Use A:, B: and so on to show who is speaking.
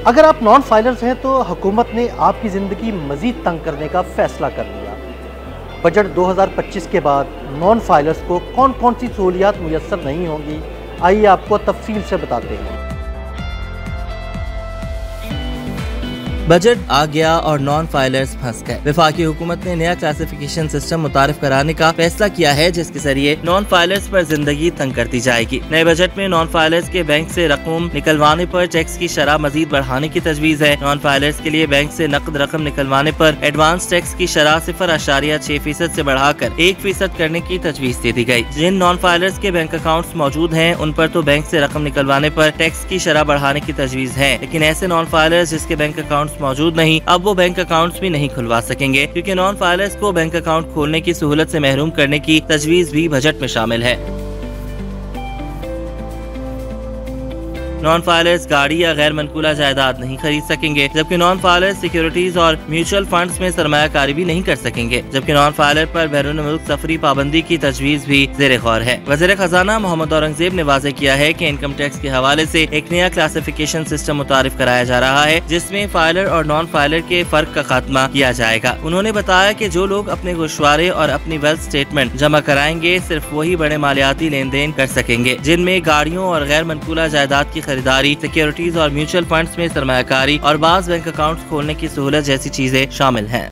A: اگر آپ non filers ہیں تو حکومت نے آپ کی زندگی مزید تنگ کرنے کا فیصلہ کر لیا۔ بجٹ 2025 کے بعد نان فائلرز کو کون کون سی سہولیات میسر نہیں ہوں گی، آئیے آپ کو تفصیل سے بتاتے ہیں۔
B: بجٹ آ گیا اور نان فائلرز پھنس گئے۔ وفاقی حکومت نے نیا کلاسیفیکیشن سسٹم متعارف کرانے کا فیصلہ کیا ہے، جس کے ذریعے نان فائلرز پر زندگی تنگ کرتی جائے گی۔ نئے بجٹ میں نان فائلرز کے بینک سے رقم نکلوانے پر ٹیکس کی شرح مزید بڑھانے کی تجویز ہے۔ نان فائلرز کے لیے بینک سے نقد رقم نکلوانے پر ایڈوانس ٹیکس کی شرح 0.6% سے بڑھا کر 1% کرنے کی تجویز دے دی گئی۔ جن نان فائلرز کے بینک اکاؤنٹس موجود ہیں ان پر تو بینک سے رقم نکلوانے پر ٹیکس کی شرح بڑھانے کی تجویز ہے، لیکن ایسے نان فائلرز جس کے بینک اکاؤنٹس موجود نہیں، اب وہ بینک اکاؤنٹس بھی نہیں کھلوا سکیں گے، کیونکہ نان فائلرز کو بینک اکاؤنٹ کھولنے کی سہولت سے محروم کرنے کی تجویز بھی بجٹ میں شامل ہے۔ نان فائلرز گاڑی یا غیر منقولہ جائیداد نہیں خرید سکیں گے، جبکہ نان فائلرز سیکیورٹیز اور میوچل فنڈز میں سرمایہ کاری بھی نہیں کر سکیں گے، جبکہ نان فائلر پر بیرون ملک سفری پابندی کی تجویز بھی زیر غور ہے۔ وزیر خزانہ محمد اورنگزیب نے واضح کیا ہے کہ انکم ٹیکس کے حوالے سے ایک نیا کلاسیفیکیشن سسٹم متعارف کرایا جا رہا ہے، جس میں فائلر اور نان فائلر کے فرق کا خاتمہ کیا جائے گا۔ انہوں نے بتایا کہ جو لوگ اپنے گوشوارے اور اپنی ویلتھ سٹیٹمنٹ جمع کرائیں گے، صرف وہی بڑے مالیاتی لین دین کر سکیں گے، جن میں گاڑیوں اور غیر منقولہ جائیداد کی خریداری، سیکیورٹیز اور میوچل فنڈز میں سرمایہ کاری اور بعض بینک اکاؤنٹس کھولنے کی سہولت جیسی چیزیں شامل ہیں۔